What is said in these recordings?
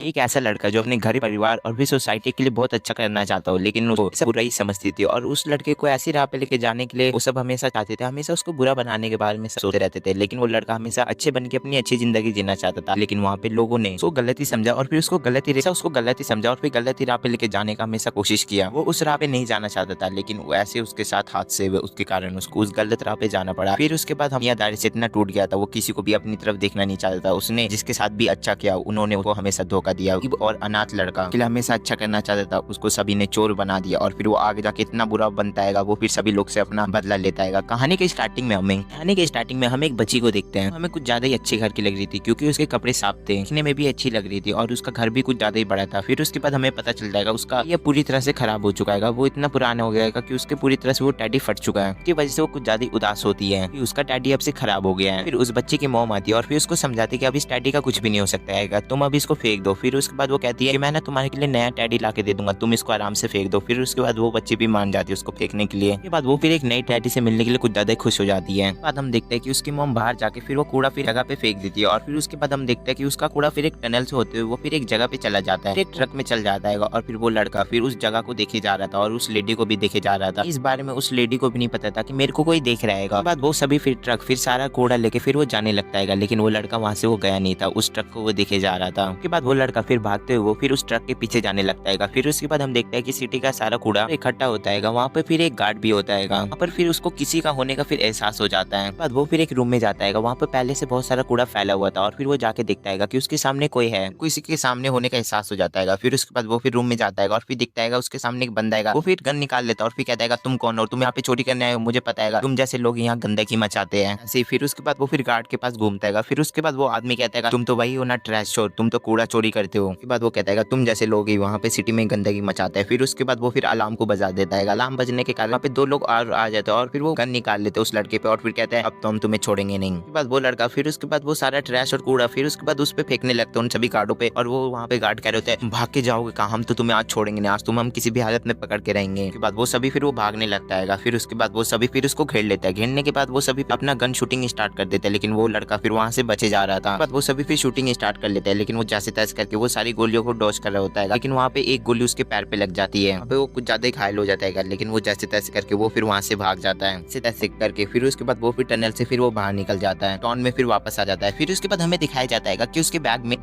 एक ऐसा लड़का जो अपने घर परिवार और भी सोसाइटी के लिए बहुत अच्छा करना चाहता हो, लेकिन वो सब बुरा ही समझती थी और उस लड़के को ऐसी राह पे लेके जाने के लिए वो सब हमेशा चाहते थे, हमेशा उसको बुरा बनाने के बारे में सोचते रहते थे। लेकिन वो लड़का हमेशा अच्छे बन के अपनी अच्छी जिंदगी जीना चाहता था। लेकिन वहाँ पे लोगों ने उसको गलत ही समझा और फिर उसको गलत ही समझा और फिर गलत ही राह पे लेके जाने का हमेशा कोशिश किया। वो उस राह पे नहीं जाना चाहता था, लेकिन वो ऐसे उसके साथ हादसे हुए, उसके कारण उसको उस गलत राह पे जाना पड़ा। फिर उसके बाद हम दायरे से इतना टूट गया था, वो किसी को भी अपनी तरफ देखना नहीं चाहता था। उसने जिसके साथ भी अच्छा किया उन्होंने उसको हमेशा धोखा दिया और अनाथ लड़का के लिए हमेशा अच्छा करना चाहता था, उसको सभी ने चोर बना दिया और फिर वो आगे जाके इतना बुरा बनता है, वो फिर सभी लोग से अपना बदला लेता है। कहानी के स्टार्टिंग में हम एक बच्ची को देखते हैं। हमें कुछ ज्यादा ही अच्छे घर की लग रही थी क्योंकि उसके कपड़े साफ थे, दिखने में भी अच्छी लग रही थी और उसका घर भी कुछ ज्यादा ही बड़ा था। फिर उसके बाद हमें पता चल जाएगा उसका ये पूरी तरह से खराब हो चुका है, वो इतना पुराना हो गया है कि उसके पूरी तरह से वो टैडी फट चुका है, की वजह से वो कुछ ज्यादा उदास होती है कि उसका टैडी अब से खराब हो गया है। फिर उस बच्चे की मॉम आती है और फिर उसको समझाती है कि अब इस टैडी का कुछ भी नहीं हो सकता है, तुम अब इसको फेंक दो। फिर उसके बाद वो कहती है कि मैं ना तुम्हारे के लिए नया टैडी ला के दे दूंगा, तुम इसको आराम से फेंक दो। फिर उसके बाद वो बच्ची भी मान जाती है उसको फेंकने के लिए। उसके बाद वो फिर एक नई टैडी से मिलने के लिए कुछ ज्यादा खुश हो जाती है। बाद हम देखते हैं कि उसकी मॉम बाहर जाके फिर वो कूड़ा फिर जगह पे फेंक देती है और फिर उसके बाद हम देखते हैं कि उसका कूड़ा फिर एक टनल से होते हुए वो फिर एक जगह पे चला जाता है, एक ट्रक में चल जाता है और फिर वो लड़का फिर उस जगह को देखे जा रहा था और उस लेडी को भी देखे जा रहा था। इस बारे में उस लेडी को भी नहीं पता था कि मेरे को कोई देख रहेगा। बाद वो सभी फिर ट्रक फिर सारा कूड़ा लेके फिर वो जाने लगता है, लेकिन वो लड़का वहां से वो गया नहीं था, उस ट्रक को वो देखे जा रहा था। उसके बाद वो लड़का फिर भागते हुए फिर उस ट्रक के पीछे जाने लगता है। फिर उसके बाद हम देखते हैं कि सिटी का सारा कूड़ा इकट्ठा होता है, वहाँ पे फिर एक गार्ड भी होता है, वहाँ पर फिर उसको किसी का होने का फिर एहसास हो जाता है। बाद वो फिर एक रूम में जाता है, वहाँ पे पहले से बहुत सारा कूड़ा फैला हुआ था और फिर वो जाके देखता है कि उसके सामने कोई है, किसी के सामने होने का एहसास हो जाता है। फिर उसके बाद वो फिर रूम में जाता है और फिर दिखता है उसके सामने एक बंदा है, वो फिर गन निकाल लेता है और फिर कहता है तुम कौन हो, तुम यहाँ पे चोरी करने आए हो, मुझे पता है तुम जैसे लोग यहाँ गंदगी मचाते हैं ऐसे। फिर उसके बाद वो फिर गार्ड के पास घूमता है। फिर उसके बाद वो आदमी कहता है तुम तो वही हो ना ट्रैश चोर, तुम तो कूड़ा चोरी करते हो। उसके बाद वो कहता है तुम जैसे लोग ही वहाँ पे सिटी में गंदगी मचाते हैं। फिर उसके बाद वो फिर अलार्म को बजा देता है, अलार्म बजने के कारण वहाँ पे दो लोग और आ जाते हैं और फिर वो गन निकाल लेते हैं उस लड़के पे और फिर कहते हैं अब तो हम तुम्हें छोड़ेंगे नहीं। उसके बाद वो लड़का फिर उसके बाद वो सारा ट्रैश और कूड़ा फिर उसके बाद उस पे फेंकने लगते हैं उन सभी गार्डों पे और वो वहाँ पे गार्ड कह रहे होते हैं भाग के जाओगे कहाँ, हम तो तुम्हें आज छोड़ेंगे नहीं, आज तुम हम किसी भी हालत में पकड़ के रहेंगे। उसके बाद वो सभी फिर वो भागने लगता है। फिर उसके बाद वो सभी फिर उसको घेर लेता है, घेरने के बाद वो सभी अपना गन शूटिंग स्टार्ट कर देते हैं, लेकिन वो लड़का फिर वहाँ से बचे जा रहा था। बाद वो सभी फिर शूटिंग स्टार्ट कर लेते हैं, लेकिन वो जैसे तैसे करके वो सारी गोलियों को डॉज कर रहा होता है, लेकिन वहाँ पे एक गोली उसके पैर पे लग जाती है, वो कुछ ज्यादा ही घायल हो जाता है, लेकिन वो जैसे तैसे करके वो फिर वहाँ से भाग जाता है, जैसे तैसे करके। फिर उसके बाद वो फिर टनल से फिर वो बाहर निकल जाता है, टाउन में फिर वापस आ जाता है। फिर उसके बाद हमें दिखाया जाता है कि उसके बैग में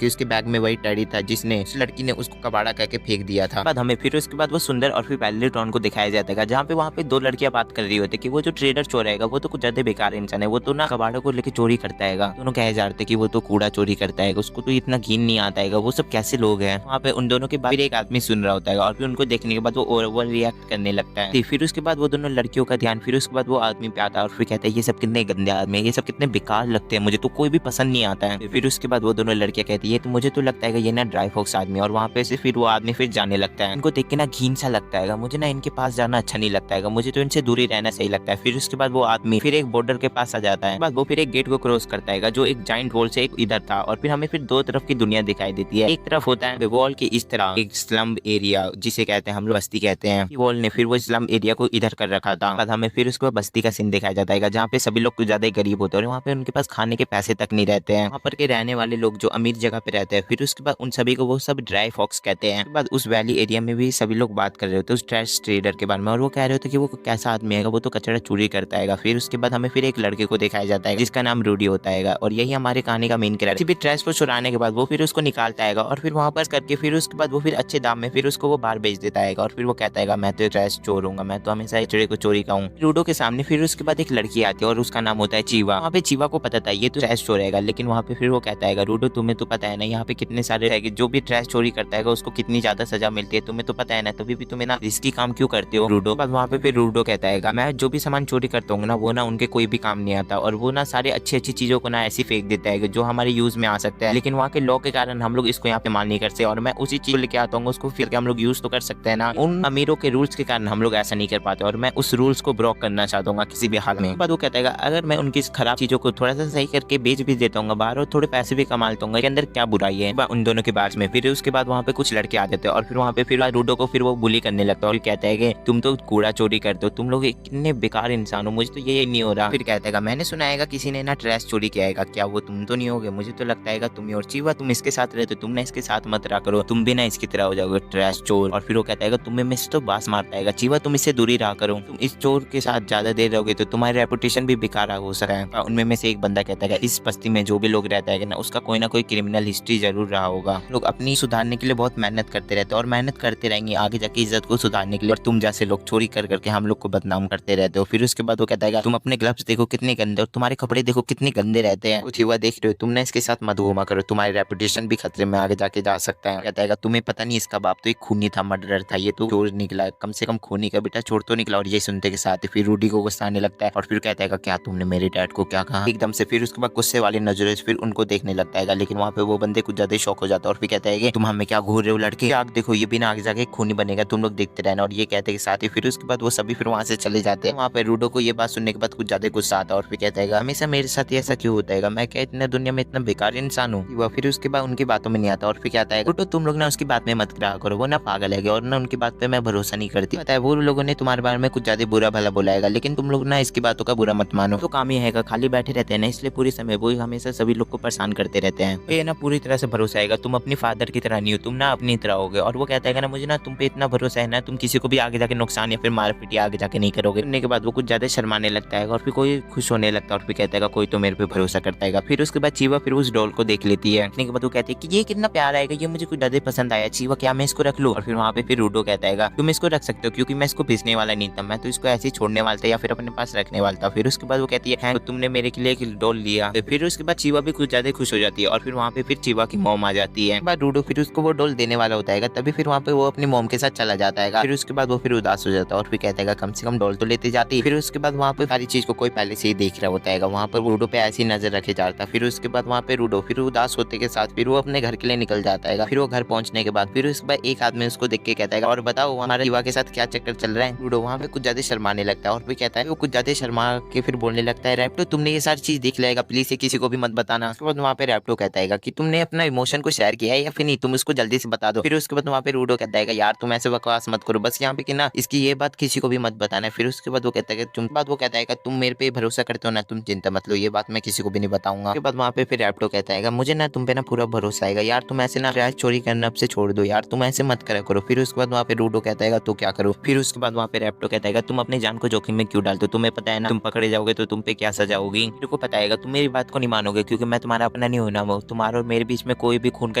उसके बैग में वही टैडी था जिसने उस लड़की ने उसको कबाड़ा करके फेंक दिया था। बाद हमें फिर उसके बाद वो सुंदर और फिर पैलेट टाउन को दिखाया जाता है, जहाँ पे वहाँ पे दो लड़कियां बात कर रही होती है कि वो जो ट्रेडर चोर रहेगा वो तो कुछ ज्यादा बेकार इंसान है, वो तो ना कबाड़ों को लेके चोरी करता है। दोनों कहे जा रहे थे कि वो तो कूड़ा चोरी करता है, उसको तो इतना घिन नहीं आता है, वो सब कैसे लोग हैं। वहाँ पे उन दोनों के बाद फिर एक आदमी सुन रहा होता है और फिर उनको देखने के बाद वो ओवर रिएक्ट करने लगता है। फिर उसके बाद वो दोनों लड़कियों का ध्यान फिर उसके बाद वो आदमी पे आता है और फिर कहता है ये सब कितने गंदे आदमी है, ये सब कितने बेकार लगते हैं, मुझे तो कोई भी पसंद नहीं आता है। फिर उसके बाद वो दोनों लड़कियां कहती है तो मुझे तो लगता है कि ये ना ड्राई फॉक्स आदमी, और वहाँ पे से फिर वो आदमी फिर जाने लगता है। इनको देख के ना घिन सा लगता है, मुझे ना इनके पास जाना अच्छा नहीं लगता है, मुझे तो इनसे दूरी रहना सही लगता है। फिर उसके बाद वो आदमी फिर एक बॉर्डर के पास आ जाता है, बाद वो फिर एक गेट को क्रॉस करता है जो एक जाइंट वॉल से एक इधर था और फिर हमें फिर दो तरफ की दुनिया दिखाई देती है। एक तरफ होता है वॉल के इस तरह एक स्लम एरिया जिसे कहते हैं हम लोग बस्ती कहते हैं, वॉल ने फिर वो स्लम एरिया को इधर कर रखा था। बाद हमें फिर उसको बस्ती का सीन दिखाया जाता है जहाँ पे सभी लोग कुछ ज्यादा गरीब होते हैं और वहाँ पे उनके पास खाने के पैसे तक नहीं रहते हैं, वहाँ पर के रहने वाले लोग जो अमीर जगह पे रहते हैं। फिर उसके बाद उन सभी को वो सब ड्राई फॉक्स कहते हैं। बाद उस वैली एरिया में भी सभी लोग बात कर रहे होते उस ट्रैश ट्रेडर के बारे में और वो कह रहे होते कि वो कैसा आदमी है, वो तो कचरा चोरी करता है। फिर उसके बाद हमें फिर एक लड़के को दिखाया जाता है जिसका नाम रूडी होता है और यही हमारे कहानी का मेन कैरेक्टर। भी ट्रैश को चुराने के बाद वो फिर उसको निकालता है और फिर वहाँ पर करके फिर उसके बाद वो फिर अच्छे दाम में फिर उसको वो बाहर बेच देता है और फिर वो कहता है मैं तो ट्रैश चोर हूँ, मैं तो हमेशा कचरे को चोरी का हूँ। रूडो के सामने फिर उसके बाद एक लड़की आती है और उसका नाम होता है चीवा। वहाँ पे चीवा को पता था ये तो ट्रैश चोर है, लेकिन वहाँ पे फिर वो कहता है रूडो तुम्हें तो पता है ना यहाँ पे कितने सारे है जो भी ट्रैश चोरी करता है उसको कितनी ज्यादा सजा मिलती है, तुम्हें तो पता है ना, तभी भी तुम्हें ना रिस्की काम क्यों करते हो रूडो। बाद वहाँ पे फिर रूडो कहता है मैं जो भी सामान चोरी करता हूँ ना वो ना उनके कोई भी काम नहीं आता और वो ना सारे अच्छी चीजों को ना ऐसी फेंक देता है जो हमारे यूज में आ सकता है, लेकिन वहाँ के लॉ के कारण हम लोग इसको यहाँ पे मान नहीं करते और मैं उसी चीज को लेके आता हूँ उसको फिर हम लोग यूज तो कर सकते हैं ना, उन अमीरों के रूल्स के कारण हम लोग ऐसा नहीं कर पाते और मैं उस रूल्स को ब्रेक करना चाहता हूँ किसी भी हाल में। बाद वो कहता है अगर मैं उनकी खराब चीजों को थोड़ा सा सही करके बेच भी देता हूँ बाहर और थोड़े पैसे भी कमा लेता हूँ, अंदर क्या बुराई है उन दोनों के बारे में। फिर उसके बाद वहाँ पे कुछ लड़के आ जाते हैं और फिर वहाँ पे फिर रूडो को फिर वो बुली करने लगता है और कहता है कि तुम तो कूड़ा चोरी करते हो, तुम लोग कितने बेकार इंसान हो, मुझे तो ये नहीं हो रहा। फिर कहता है मैंने सुना है किसी ने ना ट्रैश चोरी किया है, क्या वो तुम तो नहीं होगे, मुझे तो लगता है तुम ही। और चीवा चीवा तुम इसके साथ रहते हो, तुम ना इसके साथ मत रहा करो, तुम भी ना इसकी तरह हो जाओगे ट्रैश चोर। और फिर वो कहता है तुम्हें में से तो बास मारता है, चीवा तुम इससे दूरी रहा करो, तुम इस चोर के साथ ज्यादा देर रहोगे तो तुम्हारी रेपुटेशन भी बेकार हो सकता है। उनमें में से एक बंदा कहता है इस बस्ती में जो भी लोग रहता है ना उसका कोई ना कोई क्रिमिनल हिस्ट्री जरूर रहा होगा। लोग अपनी सुधारने के लिए बहुत मेहनत करते रहते हैं और मेहनत करते रहेंगे आगे जाके इज्जत को सुधारने के लिए, और तुम जैसे लोग चोरी कर करके हम लोग को बदनाम करते रहते हो। फिर उसके बाद वो कहता है तुम अपने ग्लव्स देखो कितने गंदे और तुम्हारे कपड़े देखो कितने गंदे रहते हैं, कुछ हुआ देख रहे हो, तुमने इसके साथ मत घूमा करो, तुम्हारी रेपुटेशन भी खतरे में आगे जाके जा सकता है। कहता है तुम्हें पता नहीं इसका बाप तो एक खूनी था, मर्डरर था, ये तो चोर निकला, कम से कम खूनी का बेटा चोर तो निकला। और ये सुनते के साथ फिर रूडी को गुस्सा आने लगता है और फिर कहता है क्या तुमने मेरे डैड को क्या कहा एकदम से। फिर उसके बाद गुस्से वाली नजरों से फिर उनको देखने लगता है, लेकिन वहाँ पे वो बंदे कुछ ज्यादा शौक हो जाता है और फिर कहता है कि तुम हमें क्या घूर रहे हो लड़के, आग देखो ये भी ना आगे जाके खूनी बनेगा, तुम लोग देखते रहना। और ये कहते के साथ ही फिर उसके बाद वो सभी फिर वहाँ से चले जाते हैं। वहाँ पे रूडो को ये बात सुनने के बाद कुछ ज्यादा गुस्सा आता है और फिर कहता है हमेशा मेरे साथ ऐसा क्यों होता है, मैं क्या इतने दुनिया में इतना बेकार इंसान हूँ। वह फिर उसके बाद उनकी बातों में नहीं आता और फिर कहता है रूडो तुम लोग ना उसकी बात में मत करा करो, वो ना पागल है और ना उनकी बात पे मैं भरोसा नहीं करती। पता है वो लोगों ने तुम्हारे बारे में कुछ ज्यादा बुरा भला बोलाएगा, लेकिन तुम लोग ना इसकी बातों का बुरा मत मानो, तो काम ही है खाली बैठे रहते हैं ना, इसलिए पूरी समय वो हमेशा सभी लोग को परेशान करते रहते हैं। ये ना पूरी तरह से भरोसा आएगा, तुम अपनी फादर की तरह नहीं हो, तुम ना अपनी तरह होगे। और वो कहता है ना मुझे ना तुम पे इतना भरोसा है ना, तुम किसी को भी आगे जाके नुकसान या फिर मार पीटी आगे जाके नहीं करोगे। सुनने के बाद वो कुछ ज्यादा शर्माने लगता है और फिर कोई खुश होने लगता है और फिर कहता है कोई तो मेरे पे भरोसा करता है। फिर उसके बाद चीवा फिर उस डॉल को देख लेती है, देखने के बाद वो कहती है कि ये कितना प्यारा आएगा, ये मुझे कुछ ज्यादा पसंद आया, चीवा क्या मैं इसको रख लूं। और फिर वहाँ पे फिर रूडो कहता है तुम इसको रख सकते हो क्योंकि मैं इसको बेचने वाला नहीं था, मैं तो इसको ऐसे ही छोड़ने वाला था या फिर अपने पास रखने वाला था। फिर उसके बाद वो कहती है तो तुमने मेरे के लिए एक डॉल लिया। फिर उसके बाद चीवा भी कुछ ज्यादा खुश हो जाती है और फिर वहाँ पे फिर चीवा की मॉम आ जाती है। बाद रूडो फिर उसको वो डॉल देने वाला होता है, तभी फिर वहाँ पे वो अपनी मॉम के साथ चला जाता है। फिर उसके बाद वो फिर उदास हो जाता है और फिर कहता है कम से कम डॉल तो लेते जाती। फिर उसके बाद वहाँ पे सारी चीज को कोई पहले से ही देख रहा होता है, वहाँ पर रूडो पे ऐसी नजर रखे जाता है। फिर उसके बाद वहाँ पे रूडो फिर उदास होते के साथ फिर वो अपने घर के लिए निकल जाता है। फिर वो घर पहुंचने के बाद फिर उसके बाद एक आदमी उसको देख के कहता है और बताओ हमारे युवा के साथ क्या चक्कर चल रहा है। रूडो वहाँ पे कुछ ज्यादा शर्माने लगता है और फिर कहता है वो कुछ ज्यादा शर्मा के फिर बोलने लगता है रैप्टो तुमने ये सारी चीज देख लेगा, प्लीज ये किसी को भी मत बताना। उसके बाद वहाँ पे रैप्टो कहता है कि तुमने अपना इमोशन को शेयर किया है या फिर नहीं, तुम उसको जल्दी से बता दो। फिर उसके बाद वहाँ पे रूडो कहता है यार तुम ऐसे बकवास मत करो, बस यहाँ पे कि ना इसकी ये बात किसी को भी मत बताना। फिर उसके बाद वो कहता है वो कहता है तुम मेरे पे भरोसा करते हो ना, तुम चिंता मत लो, ये बात मैं किसी को भी नहीं बताऊंगा। उसके बाद वहाँ पे फिर रैप्टो कहता है मुझे ना तुम पे ना पूरा भरोसा आएगा यार, तुम ऐसे ना ट्रैश चोरी करना अब से छोड़ दो यार, तुम ऐसे मत करा करो। फिर उसके बाद वहाँ पे रूडो कहता है तो क्या करो। फिर उसके बाद वहाँ पे रैप्टो कहता है तुम अपनी जान को जोखिम में क्यों डालते हो, तुम्हें पता है ना तुम पकड़े जाओगे तो तुम पे क्या सजा होगी। मेरे को पता है तुम मेरी बात को नहीं मानोगे क्योंकि मैं तुम्हारा अपना नहीं होना, वो तुम्हारा और मेरे बीच में कोई भी खून का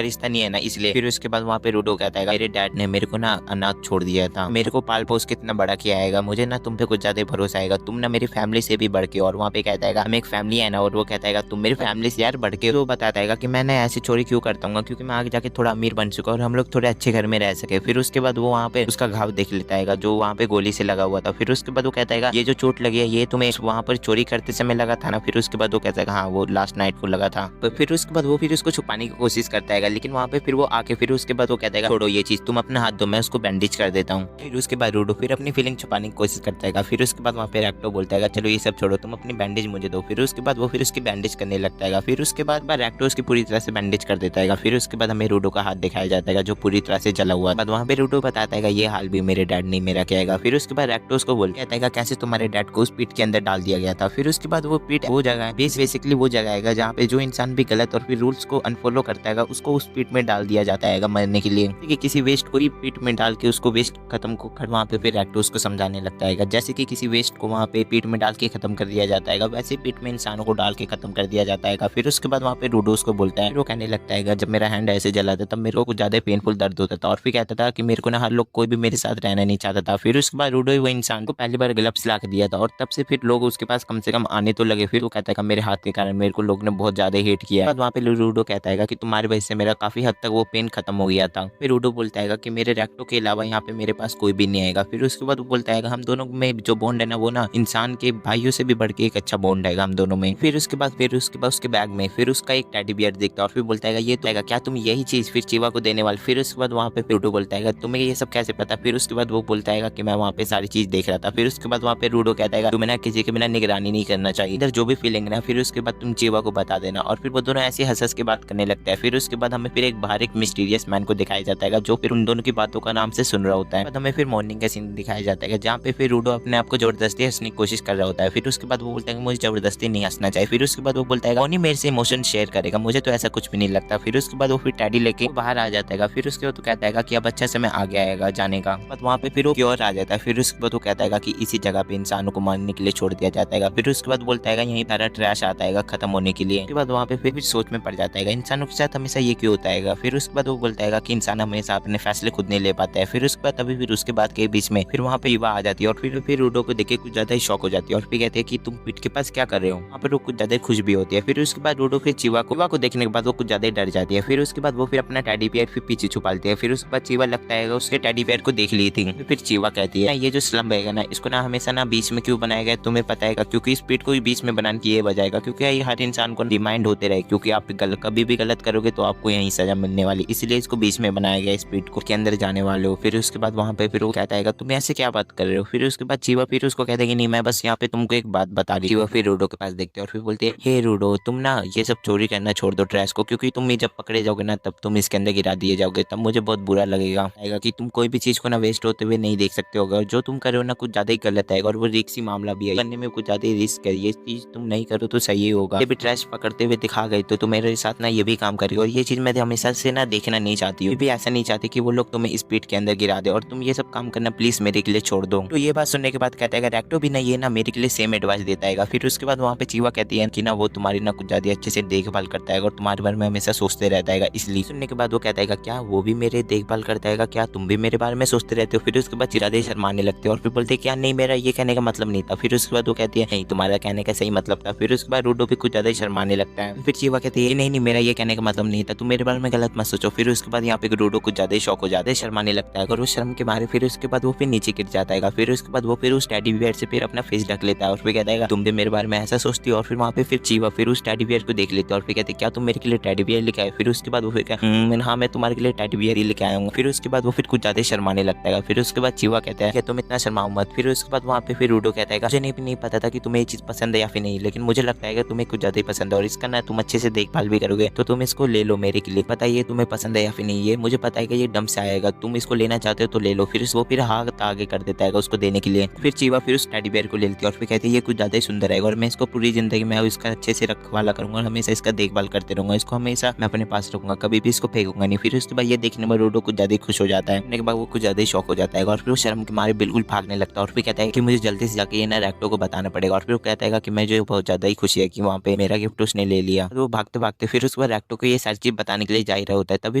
रिश्ता नहीं है ना, इसलिए। फिर उसके बाद वहाँ पे रूडो कहता है मेरे डैड ने मेरे को ना अनाथ छोड़ दिया था, मेरे को पाल पोस कितना बड़ा किया आएगा, मुझे ना तुम पे कुछ ज्यादा भरोसा आएगा, तुम ना मेरी फैमिली से भी बढ़ के। और वहाँ पे कहता है हम एक फैमिली है ना, और वो कहता है तुम मेरी फैमिली से यार बढ़ के। तो बताता है कि मैंने ऐसी चोरी क्यों करता हूँ क्योंकि मैं आगे जाके थोड़ा अमीर बन चुका और हम लोग थोड़े अच्छे घर में रह सके। फिर उसके बाद वो वहाँ पे उसका घाव देख लेता है जो वहाँ पे गोली से लगा हुआ था। फिर उसके बाद वो कहता है ये जो चोट लगी है ये तुम्हें वहाँ पर चोरी करते समय लगा था ना। फिर उसके बाद वो कहता है हाँ वो लास्ट नाइट को लगा था। तो फिर उसके बाद वो फिर उसको छुपाने की कोशिश करता है, लेकिन वहाँ पे फिर वो आके फिर उसके बाद वो कहता है छोड़ो ये चीज, तुम अपना हाथ दो मैं उसको बैंडेज कर देता हूँ। फिर उसके बाद रूडो फिर अपनी फीलिंग छुपाने की कोशिश करता है। फिर उसके बाद वहाँ पे रैप्टो बोलता है चलो ये सब छोड़ो, तुम अपनी बैंडेज मुझे दो। फिर उसके बाद वो फिर उसकी बैंडेज करने लगता है। फिर उसके बाद रैप्टो उसकी पूरी तरह से बैंडेज कर देता है। फिर उसके बाद हमें रूडो का हाथ दिखाया जाता है जो पूरी तरह से जला हुआ है। वहाँ पे रूडो बताता है ये हाल भी मेरे डैड ने मेरा किया। फिर उसके बाद रैप्टो उसको बोलता है कैसे तुम्हारे डैड को उस पीट के अंदर डाल दिया गया था। फिर उसके बाद वो पीट वो जगह है बेसिकली वो जगह है जहाँ पे जो इंसान भी गलत और फिर रूल्स को अनफॉलो करता है उसको उस पीट में डाल दिया जाता है मरने के लिए। कि किसी वेस्ट को ही पीट में डाल के उसको वेस्ट खत्म को कर वहाँ पे फिर रैप्टो उसको समझाने लगता है जैसे कि किसी वेस्ट को वहाँ पे पीट में डाल के खत्म कर दिया जाता है वैसे पीट में इंसानों को डाल के खत्म कर दिया जाता है। फिर उसके बाद वहाँ पे रूडो उसको बोलता है, वो कहने लगता है जब मेरा हैंड ऐसे जला था तब मेरे को कुछ ज्यादा पेनफुल दर्द होता था और फिर कहता था कि मेरे को ना हर लोग कोई भी मेरे साथ रहना नहीं चाहता था। फिर उसके बाद रूडो वो इंसान को पहली बार ग्लव्स ला के दिया था और तब से फिर लोग उसके पास कम से कम आने तो लगे। फिर वो कहता है मेरे हाथ के कारण मेरे को लोग ने बहुत ज्यादा हेट किया। वहाँ पे रूडो कहता है कि तुम्हारी वजह से मेरा काफी हद तक वो पेन खत्म हो गया था। फिर रूडो बोलता है कि मेरे रैप्टो के अलावा यहाँ पे मेरे पास कोई भी नहीं आएगा। फिर उसके बाद वो बोलता है हम दोनों में जो बॉन्ड है ना वो ना इंसान के भाइयों से भी बढ़ के एक अच्छा बॉन्ड है हम दोनों में। फिर उसके बाद उसके बैग में फिर उसका एक टेडी बियर दिखता है और फिर बोलता है ये तो है क्या तुम यही चीज फिर चीवा को देने वाले। फिर उसके बाद वहाँ पे रूडो बोलता है तुम्हें ये सब कैसे पता। फिर उसके बाद वो बोलता है कि मैं वहाँ पे सारी चीज देख रहा था। फिर उसके बाद वहाँ पे रूडो कहता है तुम्हें ना किसी के बिना निगरानी नहीं करना चाहिए, इधर जो भी फीलिंग ना फिर उसके बाद तुम चीवा को बता देना। और फिर वो दोनों ऐसे हंस के बात करने लगता है। फिर उसके बाद हमें फिर एक बाहर एक मिस्टीरियस मैन को दिखाया जाता है जो फिर उन दोनों की बातों का नाम से सुन रहा होता है। हमें फिर मॉर्निंग का सीन दिखाया जाता है जहाँ पे फिर रूडो अपने आप को जबरदस्ती हंसने की कोशिश कर रहा होता है। फिर उसके बाद वो बोलता है मुझे जबरदस्ती नहीं हंसना चाहिए। फिर उसके बाद वो बोलता है कौन ही मेरे से इमोशन शेयर करेगा, मुझे तो ऐसा कुछ भी नहीं लगता। फिर उसके बाद वो फिर टैडी लेके बाहर आ जाता है। फिर उसके बाद वो कहता है कि अब अच्छा समय आ गया है जाने का। बट वहाँ पे फिर वो क्योर आ जाता है। फिर उसके बाद वो कहता है कि इसी जगह पे इंसानों को मारने के लिए छोड़ दिया जाता है। फिर उसके बाद बोलता है यहीं सारा ट्रैश आता है खत्म होने के लिए। उसके बाद वहाँ पे फिर सोच में पड़ जाता है इंसानों के साथ हमेशा ये क्यों होता है। फिर उसके बाद वो बोलता है कि इंसान हमेशा अपने फैसले खुद नहीं ले पाता है। फिर उसके बाद अभी फिर उसके बाद के बीच में फिर वहाँ पे युवा आ जाती है और फिर रूडो को देखे कुछ ज्यादा ही शौक हो जाती है और फिर कहते हैं कि तुम पीठ के पास क्या कर रहे हो। वहाँ पर वो कुछ ज्यादा खुश भी होती है। फिर उसके बाद रूडो फिर चीवा को देखने के बाद वो कुछ ज्यादा ही डर जाती है। फिर उसके बाद वो फिर अपना टेडी बियर फिर पीछे छुपाती है। फिर उसके बाद चीवा लगता है उसके टेडी बियर को देख ली थी। फिर चीवा कहती है ये जो स्लम है ना इसको ना हमेशा ना बीच में क्यों बनाया गया तुम्हें पता है क्योंकि इस पीठ को बीच में बनाने की ये वजह है क्योंकि ये हर इंसान को रिमाइंड होते रहे क्योंकि आप कभी भी गलत करोगे तो आपको यही सजा मिलने वाली, इसलिए इसको बीच में बनाया गया स्पीड को के अंदर जाने वाले हो। फिर उसके बाद वहाँ पे फिर वो कहता है तुम ऐसे क्या बात कर रहे हो। फिर उसके बाद चीवा फिर उसको कहता है कि नहीं मैं बस यहाँ पे तुमको एक बात बता रही। चीवा फिर रूडो के पास देखते हैं और फिर बोलते हैं हे रूडो तुम ना ये सब चोरी करना छोड़ दो ट्रैश को क्योंकि तुम जब पकड़े जाओगे ना तब तुम इसके अंदर गिरा दिए जाओगे तब मुझे बहुत बुरा लगेगा कि तुम कोई भी चीज को ना वेस्ट होते हुए नहीं देख सकते होगा। जो तुम कर रहे हो ना कुछ ज्यादा ही गलत है और वो रिस्की मामला भी है करने में कुछ ज्यादा ही रिस्क है। ये चीज तुम नहीं करो तो सही होगा। ये भी ट्रैश पकड़ते हुए दिखा गई तो तुम मेरे साथ ना ये भी काम करेगी और ये चीज मैं हमेशा से ना देखना नहीं चाहती हूँ। भी ऐसा नहीं चाहती कि वो लोग तुम्हें स्पीड के अंदर गिरा दे और तुम ये सब काम करना प्लीज मेरे के लिए छोड़ दो। तो ये बात सुनने के बाद कहता है रैक्टो भी ना ये ना मेरे के लिए सेम एडवाइस देता है। फिर उसके बाद वहाँ पे चीवा कहती है कि ना वो तुम्हारी ना कुछ ज्यादा अच्छे से देखभाल करता है और तुम्हारे बारे में हमेशा सोचते रहता है। इसलिए सुनने के बाद वो कहता है क्या वो भी मेरे देखभाल करता है क्या तुम भी मेरे बारे में सोचते रहते हो। फिर उसके बाद चिरादे शर्माने लगते हैं और फिर बोलते क्या नहीं मेरा ये कहने का मतलब नहीं था। फिर उसके बाद वो कहती है नहीं तुम्हारा कहने का सही मतलब था। फिर उसके बाद रूडो भी कुछ ज्यादा शर्माने लगता है। फिर चीवा कहती है नहीं मेरा ये कहने का मतलब नहीं था तुम मेरे बारे में गलत मत सोचो। फिर उसके बाद यहाँ पे रूडो कुछ ज्यादा शौक हो जाता है शर्माने लगता है और वो शर्म के मारे फिर उसके बाद वो फिर नीचे गिर जाता है। फिर उसके बाद वो फिर उस टेडी बियर से फिर अपना फेस ढक लेता है और फिर कहता है तुम भी मेरे बारे में ऐसा सोचती हो। और फिर वहाँ पे फिर चीवा फिर उस टेडी बियर को देख लेते हैं और फिर कहते क्या तुम मेरे के लिए टेडी बियर लेके आए। फिर उसके बाद वो फिर हाँ मैं तुम्हारे के लिए टेडी बियर ही लेके आया हूँ। फिर उसके बाद वो फिर कुछ ज्यादा शर्माने लगता है। फिर उसके बाद चीवा कहता है कि तुम इतना शर्माओ मत। फिर उसके बाद वहाँ पे फिर रूडो कहता है मुझे नहीं पता था कि तुम्हें ये चीज पसंद है या फिर नहीं लेकिन मुझे लगता है कि तुम्हें कुछ ज्यादा ही पसंद है और इसका ना तुम अच्छे से देखभाल भी करोगे तो तुम इसको ले लो मेरे के लिए। बताइए तुम्हें पसंद है या फिर नहीं। ये मुझे पता है कि ये डम से आएगा तुम इसको लेना चाहते हो तो ले लो। फिर वो फिर हाथ आगे कर देता है उसको देने के लिए। फिर चीवा फिर उस टेडी बियर को ले लेती है और फिर कहती है ये कुछ ज्यादा ही सुंदर है और मैं इसको पूरी जिंदगी में इसका अच्छे से रखवाला करूंगा और हमेशा इसका देखभाल करते रहूंगा। इसको हमेशा मैं अपने पास रखूंगा कभी भी इसको फेंकूंगा नहीं। फिर उसके बाद ये देखने में रूडो कुछ ज्यादा खुश हो जाता है। के बाद वो कुछ ज्यादा ही शौक हो जाता है और फिर वो शर्म के मारे बिल्कुल भागने लगता है और फिर कहता है कि मुझे जल्दी से जाके ये ना रैक्टो को बताना पड़ेगा। और फिर वो कहता है कि मुझे बहुत ज्यादा ही खुशी है कि वहाँ पे मेरा गिफ्ट उसने ले लिया। तो वो भागते भागते फिर उसके बाद रैक्टो को ये सारी चीज बताने के लिए जा रहा होता है। तभी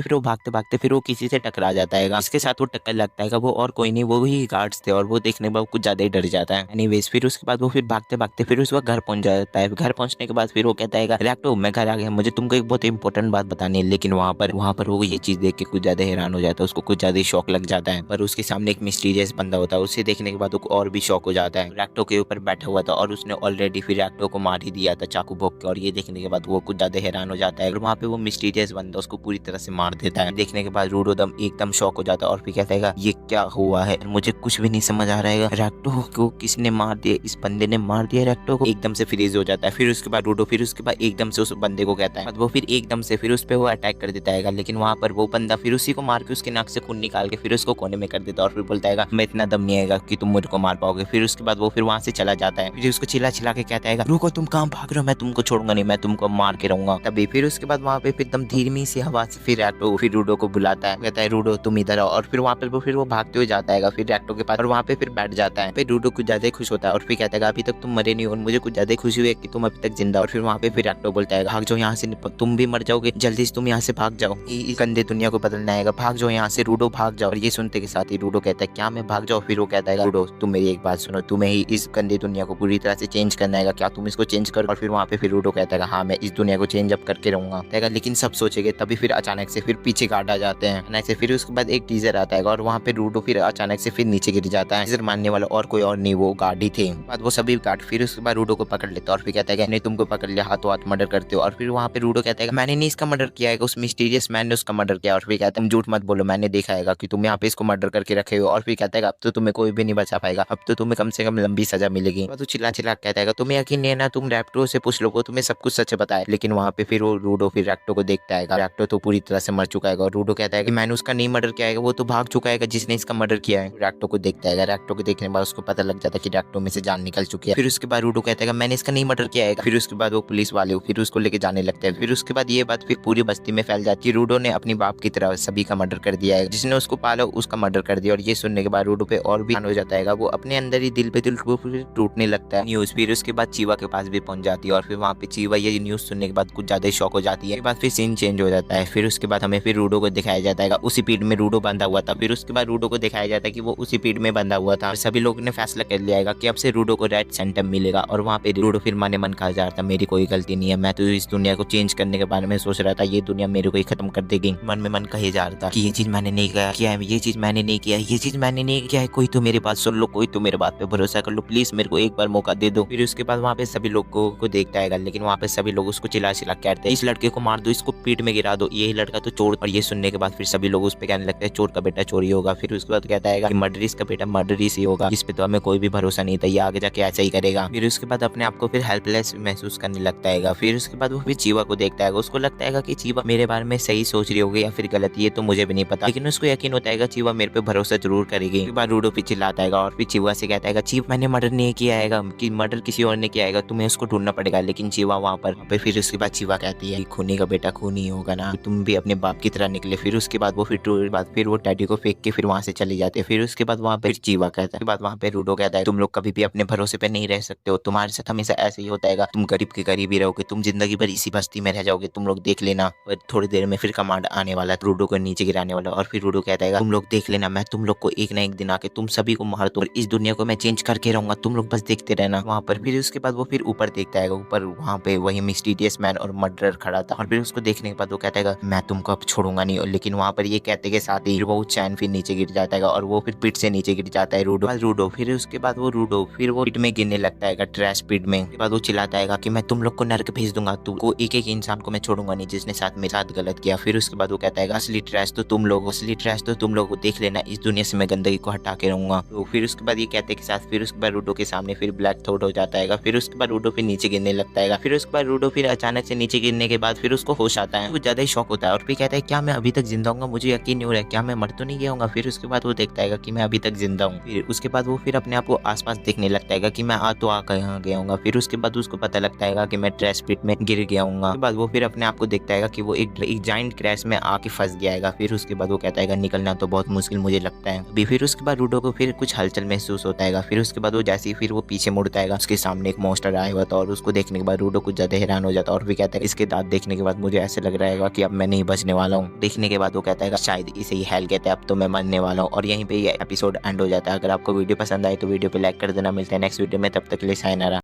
फिर वो भागते भागते फिर वो किसी से टकरा जाता है। इसके साथ वो टक्कर लगता है वो और कोई नहीं वो ही गार्ड्स थे और वो देखने में कुछ ज्यादा ही डर जाता है। एनीवेज फिर उसके बाद वो फिर भागते भागते फिर उस वक्त घर पहुंच जाता है। घर पहुंचने के बाद फिर वो कहता है रैक्टो मैं घर आ गया मुझे तुमको एक बहुत इंपॉर्टेंट बात बतानी है। लेकिन वहाँ पर वो ये चीज देख के कुछ ज्यादा हैरान हो जाता है। उसको कुछ ज्यादा शौक लग जाता है पर उसके सामने एक मिस्टीरियस बंदा होता है। उसे देखने के बाद वो और भी शौक हो जाता है। रैक्टो के ऊपर बैठा हुआ था और उसने ऑलरेडी फिर रैक्टो को मार ही दिया था चाकू भोंक के और ये देखने के बाद वो कुछ ज्यादा हैरान हो जाता है और वहाँ पे वो मिस्टीरियस बंदा उसको पूरी तरह से मार देता है। देखने के बाद रूडो एकदम शौक हो जाता है और फिर कहता है ये क्या हुआ है मुझे कुछ भी नहीं समझ आ रहा है। रैक्टो को किसने मार दिया इस बंदे ने मार दिया रैक्टो को। एकदम से फ्रीज हो जाता है। फिर उसके बाद रूडो फिर उसके बाद एकदम से उस बंदे को कहता है वो फिर एकदम से फिर उस पे वो अटैक कर देता है। लेकिन वहाँ पर वो बंदा फिर उसी को मार के उसके नाक से खून निकाल के फिर उसको कोने में कर देता है और फिर बोलता है मैं इतना दम नहीं आएगा कि तुम मुझे को मार पाओगे। फिर उसके बाद वो फिर वहाँ से चला जाता है। फिर उसको चिल्ला चिल्ला के कहता है रुको तुम कहाँ भाग रहे हो मैं तुमको छोड़ूंगा नहीं मैं तुमको मार के रहूंगा। तभी फिर उसके बाद वहाँ पे एकदम धीमी सी आवाज से फिर रैक्टो फिर रूडो को बुलाता है कहता है रूडो तुम इधर आओ। और फिर वहाँ पे फिर वो भागते हुए जाता है फिर रैक्टो के पास और वहाँ पे फिर बैठ जाता है। फिर रूडो कुछ ज्यादा खुश होता है और फिर कहता है अभी तक तुम मरे नहीं हो और मुझे कुछ ज्यादा खुशी हुई है कि तुम अभी तक जिंदा। और फिर वहाँ पे फिर रैक्टो बोलता है भाग जाओ यहाँ से तुम भी मर जाओगे जल्दी से तुम यहाँ से भाग जाओ इस गंदे दुनिया को बदलना आएगा भाग जाओ यहाँ से रूडो भाग जाओ। और ये सुनते के साथ ही रूडो कहता है क्या मैं भाग जाओ। फिर वो कहता है रूडो तुम मेरी एक बात सुनो तुम्हें ही इस गंदे दुनिया को पूरी तरह से चेंज करना है क्या तुम इसको चेंज करो। और फिर वहाँ पे फिर रूडो कहता है हाँ मैं इस दुनिया को चेंज अप करके रहूंगा। लेकिन सब सोचेंगे तभी फिर अचानक से फिर पीछे गार्ड आ जाते हैं अचानक से। फिर उसके बाद एक टीजर आता है और वहाँ पे रूडो फिर अचानक से फिर नीचे गिर जाता है। टीजर मानने वाला और कोई और नहीं वो गार्ड ही थे। बाद वो सभी गार्ड फिर उसके बाद रूडो को पकड़ लेते और फिर कहता है नहीं तुमको पकड़ लिया हाथों हाथ मर्डर करते हो। और फिर वहाँ पे रूडो कहता है मैंने नहीं इसका मर्डर किया है उस मिस्टीरियस मैन ने उसका मर्डर किया। और फिर कहता है तुम झूठ मत बोलो मैंने देखा है कि तुम यहाँ पे इसको मर्डर करके रखे हो। और फिर कहता है अब तो तुम्हें कोई भी नहीं बचा पाएगा अब तो तुम्हें कम से कम लंबी सजा मिलेगी। तो चिल्ला चिल्ला कहता है तुम्हें यकीन नहीं है ना तुम रैक्टो से पूछ लो वो तुम्हें सब कुछ सच बताए। लेकिन वहाँ पे फिर वो रूडो फिर रैक्टो को देखता है रैक्टो तो पूरी तरह से मर चुका है और रूडो कहता है कि मैंने उसका नहीं मर्डर किया है वो तो भाग चुका है जिसने इसका मर्डर किया है। रैक्टो को देखता है रैक्टो को देखने के बाद उसको पता लग जाता है कि रैक्टो में से जान निकल चुकी है। फिर उसके बाद रूडो कहता है मैंने इसका नहीं मर्डर किया है। फिर उसके बाद वो पुलिस वाले फिर उसको लेके जाने लगते हैं। फिर उसके उसके बाद ये बात फिर पूरी बस्ती में फैल जाती है। रूडो ने अपनी बाप की तरह सभी का मर्डर कर दिया है, जिसने उसको पाला उसका मर्डर कर दिया। और ये सुनने के बाद रूडो पे और भी हो जाता है, वो अपने अंदर ही दिल पे दिल टूटने लगता है। न्यूज फिर उसके बाद चीवा के पास भी पहुंच जाती है और फिर वहाँ पे चीवा ये न्यूज सुनने के बाद कुछ ज्यादा शॉक हो जाती है। उसके बाद फिर सीन चेंज हो जाता है। फिर उसके बाद हमें फिर रूडो को दिखाया जाता है, उसी पीठ में रूडो बंधा हुआ था। फिर उसके बाद रूडो को दिखाया जाता है कि वो उसी पीठ में बंधा हुआ था। सभी लोगों ने फैसला कर लिया है कि अब से रूडो को रेड सेंटम मिलेगा। और वहाँ पे रूडो फिर मन मन कहा जा रहा था, मेरी कोई गलती नहीं है, मैं तो इस दुनिया को चेंज करने के बारे में सोच रहा था, ये दुनिया मेरे को ही खत्म कर देगी। मन में मन कहे जा रहा था कि ये चीज मैंने नहीं किया है, ये चीज मैंने नहीं किया है, ये चीज मैंने नहीं किया है, कोई तो मेरी बात सुन लो, कोई तो मेरे बात पे भरोसा कर लो, प्लीज मेरे को एक बार मौका दे दो। फिर उसके बाद वहाँ पे सभी लोगों को देखता है, लेकिन वहाँ पे सभी लोग उसको चिल्ला चिल्ला कहते हैं, इस लड़के को मार दो, इसको पीठ में गिरा दो, ये लड़का तो चोर। और ये सुनने के बाद फिर सभी लोग उस पर कहने लगते हैं, चोर का बेटा चोरी होगा। फिर उसके बाद कहता है कि मर्डरिस का बेटा मर्डरिस ही होगा, इस पे तो हमें कोई भी भरोसा नहीं था, ये आगे जाके ऐसा ही करेगा। फिर उसके बाद अपने आप को फिर हेल्पलेस महसूस करने लगता है। फिर उसके बाद वो फिर चीवा को देखता है, उसको लगता है कि चीवा मेरे बारे में सही सोच रही होगी या फिर गलत, ये तो मुझे भी नहीं पता, लेकिन उसको यकीन होता है चीवा मेरे पे भरोसा जरूर करेगी। एक बार रूडो पे चिल्लाता है और फिर चीवा से कहता है, चीव मैंने मर्डर नहीं किया है, कि मर्डर किसी और ने किया है, तुम्हें उसको ढूंढना पड़ेगा। लेकिन चीवा वहाँ पर फिर उसके बाद चीवा कहती है, खूनी का बेटा खूनी होगा ना, तुम भी अपने बाप की तरह निकले। फिर उसके बाद वो फिर वो डैडी को फेंक के फिर वहाँ से चले जाते हैं। फिर उसके बाद वहाँ पे चीवा कहता है, बाद वहाँ पे रूडो कहता है, तुम लोग कभी भी अपने भरोसे पे नहीं रह सकते हो, तुम्हारे साथ हमेशा ऐसे ही होता है, तुम गरीब के गरीब ही रहोगे, तुम जिंदगी भर इसी बस्ती में रह जाओगे, तुम लोग देख लेना। और थोड़ी देर में फिर कमांड आने वाला है रूडो को नीचे गिराने वाला। और फिर रूडो कहता है, तुम लोग देख लेना, मैं तुम लोग को एक ना एक दिन आके तुम सभी को मार दूं, इस दुनिया को मैं चेंज करके रहूंगा, तुम लोग बस देखते रहना। वहाँ पर फिर उसके बाद वो फिर ऊपर देखता है, ऊपर वहाँ पे वही मिस्टीरियस मैन और मर्डरर खड़ा था। और फिर उसको देखने के बाद वो कहता है, मैं तुमको अब छोड़ूंगा नहीं। लेकिन वहाँ पर ये कहते के साथ ही वो चैन फिर नीचे गिर जाता है और वो फिर पिट से नीचे गिर जाता है रूडो। फिर उसके बाद वो रूडो फिर वो पिट में गिरने लगता है, ट्रैश पिट में। उसके बाद वो चिल्लाता है कि मैं तुम लोग को नर्क भेज दूंगा, तुमको एक एक इंसान को मैं छोड़ूंगा नहीं जिसने साथ मेरे साथ गलत किया। फिर उसके बाद वो कहता है, असली ट्रैश तो तुम लोग देख लेना, इस दुनिया से मैं गंदगी को हटा के रहूंगा। तो फिर उसके बाद ये कहते के साथ फिर उसके बाद रूडो के सामने फिर ब्लैक थ्रोट हो जाता है। फिर उसके बाद रूडो फिर नीचे गिरने लगता है। फिर उसके बाद रूडो फिर अचानक से नीचे गिरने के बाद फिर उसको होश आता है, वो ज्यादा ही शॉक होता है और फिर कहता है, क्या मैं अभी तक जिंदा हूँ, मुझे यकीन नहीं हो रहा है, क्या मैं मर तो नहीं गया हूँ। फिर उसके बाद वो देखता है कि मैं अभी तक जिंदा हूँ। फिर उसके बाद वो फिर अपने आप को आसपास देखने लगता है कि मैं आ गया हूँ। फिर उसके बाद उसको पता लगता है कि मैं ट्रैश पिट में गिर गया हूँ। उसके बाद वो फिर अपने आप को देखता है कि वो एक जाइंट क्रैश में आके फंस गया है। फिर उसके बाद वो कहता है, निकलना तो बहुत मुश्किल मुझे लगता है। फिर उसके बाद रूडो को फिर कुछ हलचल महसूस होता है। फिर उसके बाद वो जैसे ही फिर वो पीछे मुड़ता है, उसके सामने एक मॉन्स्टर आया हुआ था और उसको देखने के बाद रूडो कुछ ज्यादा हैरान हो जाता है और भी कहता है, इसके दांत देखने के बाद मुझे ऐसे लग रहा है कि अब मैं नहीं बचने वाला हूँ। देखने के बाद वो कहता है, शायद इसे ही हेल कहते हैं, अब तो मैं मरने वाला हूँ। और यहीं पे ये एपिसोड एंड हो जाता है। अगर आपको वीडियो पसंद आए तो वीडियो पे लाइक कर देना। मिलते हैं नेक्स्ट वीडियो में, तब तक के लिए साइनारा।